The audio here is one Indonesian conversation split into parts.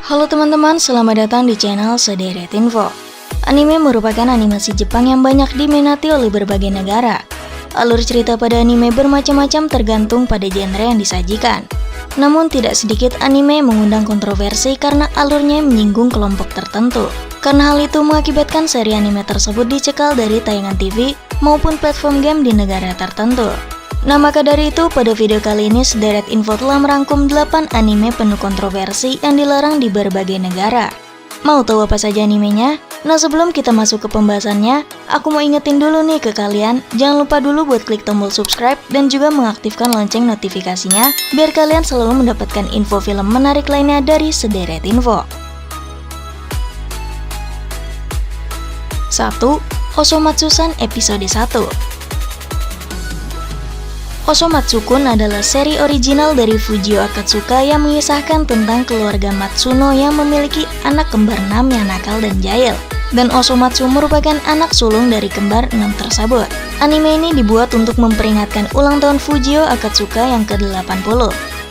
Halo teman-teman, selamat datang di channel Sederet Info. Anime merupakan animasi Jepang yang banyak diminati oleh berbagai negara. Alur cerita pada anime bermacam-macam tergantung pada genre yang disajikan. Namun tidak sedikit anime yang mengundang kontroversi karena alurnya menyinggung kelompok tertentu. Karena hal itu mengakibatkan seri anime tersebut dicekal dari tayangan TV maupun platform game di negara tertentu. Nah maka dari itu, pada video kali ini Sederet Info telah merangkum 8 anime penuh kontroversi yang dilarang di berbagai negara. Mau tahu apa saja animenya? Nah sebelum kita masuk ke pembahasannya, aku mau ingetin dulu nih ke kalian, jangan lupa dulu buat klik tombol subscribe dan juga mengaktifkan lonceng notifikasinya, biar kalian selalu mendapatkan info film menarik lainnya dari Sederet Info. 1. Osomatsu-san episode 1. Osomatsu-kun adalah seri original dari Fujio Akatsuka yang mengisahkan tentang keluarga Matsuno yang memiliki anak kembar 6 yang nakal dan jahil. Dan Osomatsu merupakan anak sulung dari kembar 6 tersebut. Anime ini dibuat untuk memperingatkan ulang tahun Fujio Akatsuka yang ke-80.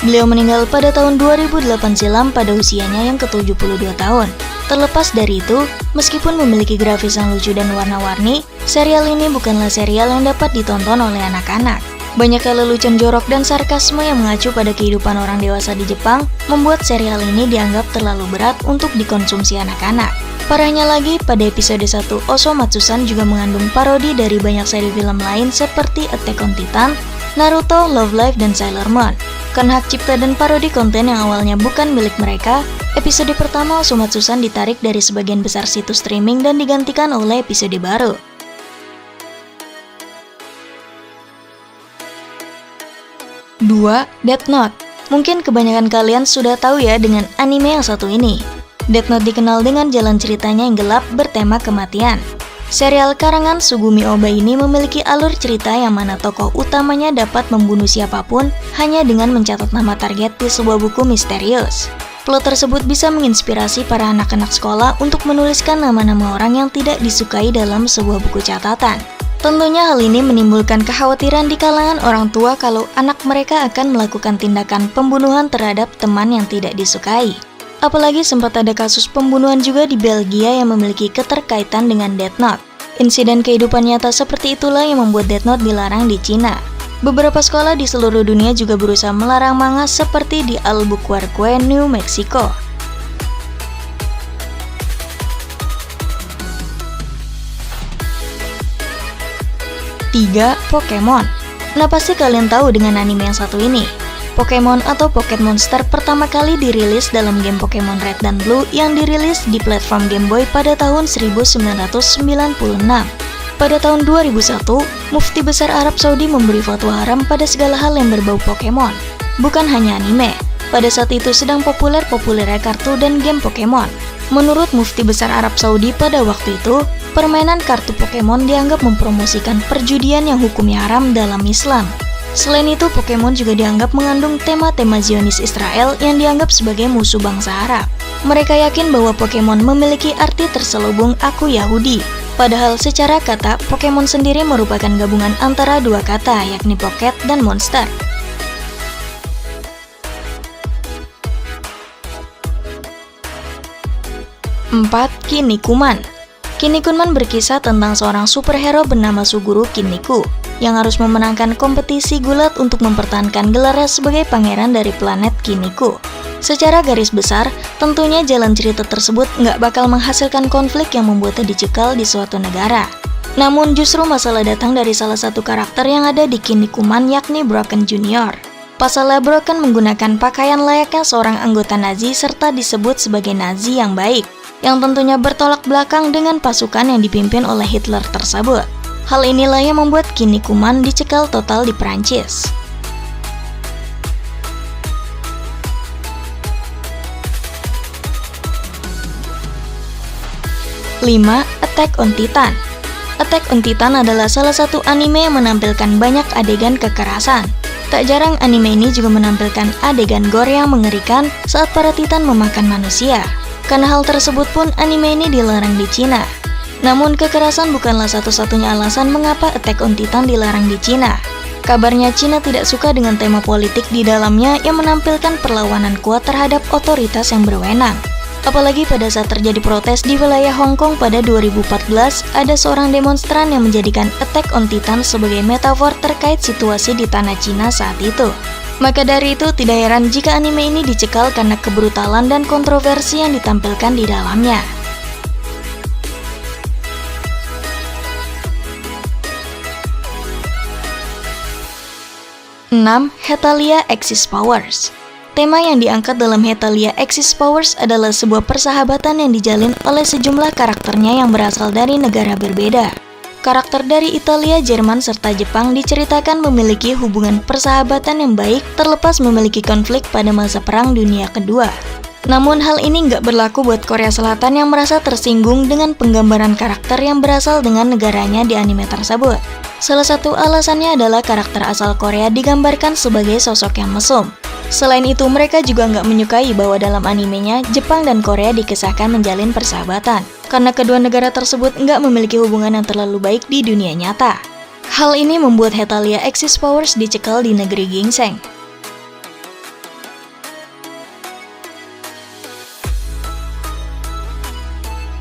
Beliau meninggal pada tahun 2008 silam pada usianya yang ke-72 tahun. Terlepas dari itu, meskipun memiliki grafis yang lucu dan warna-warni, serial ini bukanlah serial yang dapat ditonton oleh anak-anak. Banyak lelucon jorok dan sarkasme yang mengacu pada kehidupan orang dewasa di Jepang membuat serial ini dianggap terlalu berat untuk dikonsumsi anak-anak. Parahnya lagi, pada episode 1, Osomatsu-san juga mengandung parodi dari banyak seri film lain seperti Attack on Titan, Naruto, Love Live, dan Sailor Moon. Karena hak cipta dan parodi konten yang awalnya bukan milik mereka, episode pertama Osomatsu-san ditarik dari sebagian besar situs streaming dan digantikan oleh episode baru. 2. Death Note. Mungkin kebanyakan kalian sudah tahu ya dengan anime yang satu ini. Death Note dikenal dengan jalan ceritanya yang gelap bertema kematian. Serial karangan Sugumi Ohba ini memiliki alur cerita yang mana tokoh utamanya dapat membunuh siapapun hanya dengan mencatat nama target di sebuah buku misterius. Plot tersebut bisa menginspirasi para anak-anak sekolah untuk menuliskan nama-nama orang yang tidak disukai dalam sebuah buku catatan. Tentunya hal ini menimbulkan kekhawatiran di kalangan orang tua kalau anak mereka akan melakukan tindakan pembunuhan terhadap teman yang tidak disukai. Apalagi sempat ada kasus pembunuhan juga di Belgia yang memiliki keterkaitan dengan Death Note. Insiden kehidupan nyata seperti itulah yang membuat Death Note dilarang di Cina. Beberapa sekolah di seluruh dunia juga berusaha melarang manga seperti di Albuquerque, New Mexico. 3. Pokemon. Nah pasti kalian tahu dengan anime yang satu ini. Pokemon atau Pocket Monster pertama kali dirilis dalam game Pokemon Red dan Blue yang dirilis di platform Game Boy pada tahun 1996. Pada tahun 2001, Mufti Besar Arab Saudi memberi fatwa haram pada segala hal yang berbau Pokemon. Bukan hanya anime, pada saat itu sedang populernya kartu dan game Pokemon. Menurut Mufti Besar Arab Saudi pada waktu itu, permainan kartu Pokemon dianggap mempromosikan perjudian yang hukumnya haram dalam Islam. Selain itu, Pokemon juga dianggap mengandung tema-tema Zionis Israel yang dianggap sebagai musuh bangsa Arab. Mereka yakin bahwa Pokemon memiliki arti terselubung aku Yahudi. Padahal secara kata, Pokemon sendiri merupakan gabungan antara dua kata, yakni Pocket dan Monster. 4. Kinnikuman. Kinnikuman berkisah tentang seorang superhero bernama Suguru Kinniku yang harus memenangkan kompetisi gulat untuk mempertahankan gelarnya sebagai pangeran dari planet Kinniku. Secara garis besar, tentunya jalan cerita tersebut nggak bakal menghasilkan konflik yang membuatnya dicekal di suatu negara. Namun justru masalah datang dari salah satu karakter yang ada di Kinnikuman, yakni Broken Junior. Pasalnya Broken menggunakan pakaian layaknya seorang anggota Nazi serta disebut sebagai Nazi yang baik, yang tentunya bertolak belakang dengan pasukan yang dipimpin oleh Hitler tersebut. Hal inilah yang membuat Kinnikuman dicekal total di Prancis. 5. Attack on Titan. Attack on Titan adalah salah satu anime yang menampilkan banyak adegan kekerasan. Tak jarang anime ini juga menampilkan adegan gore yang mengerikan saat para Titan memakan manusia. Karena hal tersebut pun anime ini dilarang di Cina. Namun kekerasan bukanlah satu-satunya alasan mengapa Attack on Titan dilarang di Cina. Kabarnya Cina tidak suka dengan tema politik di dalamnya yang menampilkan perlawanan kuat terhadap otoritas yang berwenang. Apalagi pada saat terjadi protes di wilayah Hong Kong pada 2014, ada seorang demonstran yang menjadikan Attack on Titan sebagai metafor terkait situasi di tanah Cina saat itu. Maka dari itu, tidak heran jika anime ini dicekal karena kebrutalan dan kontroversi yang ditampilkan di dalamnya. 6. Hetalia Axis Powers. Tema yang diangkat dalam Hetalia Axis Powers adalah sebuah persahabatan yang dijalin oleh sejumlah karakternya yang berasal dari negara berbeda. Karakter dari Italia, Jerman, serta Jepang diceritakan memiliki hubungan persahabatan yang baik terlepas memiliki konflik pada masa Perang Dunia Kedua. Namun hal ini nggak berlaku buat Korea Selatan yang merasa tersinggung dengan penggambaran karakter yang berasal dengan negaranya di anime tersebut. Salah satu alasannya adalah karakter asal Korea digambarkan sebagai sosok yang mesum. Selain itu, mereka juga nggak menyukai bahwa dalam animenya, Jepang dan Korea dikisahkan menjalin persahabatan, karena kedua negara tersebut nggak memiliki hubungan yang terlalu baik di dunia nyata. Hal ini membuat Hetalia Axis Powers dicekal di negeri ginseng.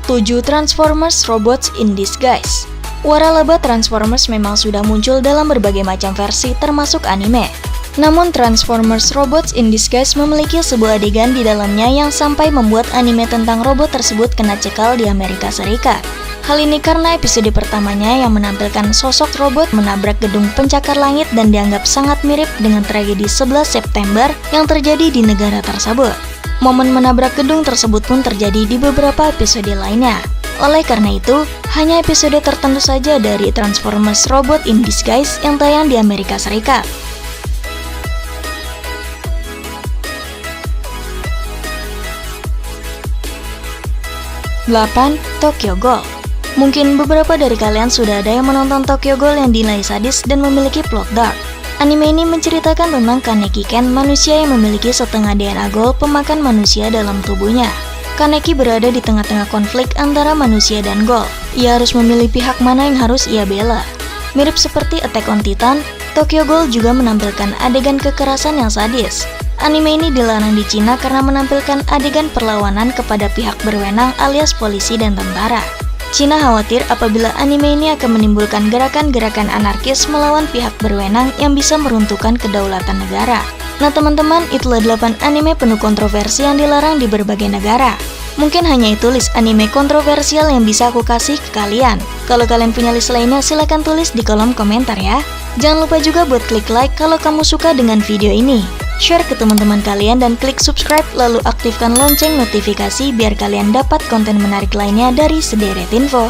7. Transformers Robots in Disguise. Waralaba Transformers memang sudah muncul dalam berbagai macam versi termasuk anime. Namun Transformers Robots in Disguise memiliki sebuah adegan di dalamnya yang sampai membuat anime tentang robot tersebut kena cekal di Amerika Serikat. Hal ini karena episode pertamanya yang menampilkan sosok robot menabrak gedung pencakar langit dan dianggap sangat mirip dengan tragedi 11 September yang terjadi di negara tersebut. Momen menabrak gedung tersebut pun terjadi di beberapa episode lainnya. Oleh karena itu, hanya episode tertentu saja dari Transformers Robots in Disguise yang tayang di Amerika Serikat. 8. Tokyo Ghoul. Mungkin beberapa dari kalian sudah ada yang menonton Tokyo Ghoul yang dinilai sadis dan memiliki plot dark. Anime ini menceritakan tentang Kaneki Ken, manusia yang memiliki setengah DNA Ghoul pemakan manusia dalam tubuhnya. Kaneki berada di tengah-tengah konflik antara manusia dan Ghoul. Ia harus memilih pihak mana yang harus ia bela. Mirip seperti Attack on Titan, Tokyo Ghoul juga menampilkan adegan kekerasan yang sadis. Anime ini dilarang di Cina karena menampilkan adegan perlawanan kepada pihak berwenang alias polisi dan tentara. Cina khawatir apabila anime ini akan menimbulkan gerakan-gerakan anarkis melawan pihak berwenang yang bisa meruntuhkan kedaulatan negara. Nah teman-teman, itulah 8 anime penuh kontroversi yang dilarang di berbagai negara. Mungkin hanya itu list anime kontroversial yang bisa aku kasih ke kalian. Kalau kalian punya list lainnya, silahkan tulis di kolom komentar ya. Jangan lupa juga buat klik like kalau kamu suka dengan video ini. Share ke teman-teman kalian dan klik subscribe lalu aktifkan lonceng notifikasi biar kalian dapat konten menarik lainnya dari Sederet Info.